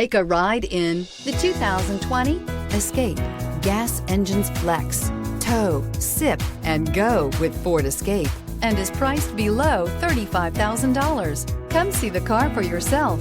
Take a ride in the 2020 Escape. Gas engines flex, tow, sip, and go with Ford Escape, and is priced below $35,000. Come see the car for yourself.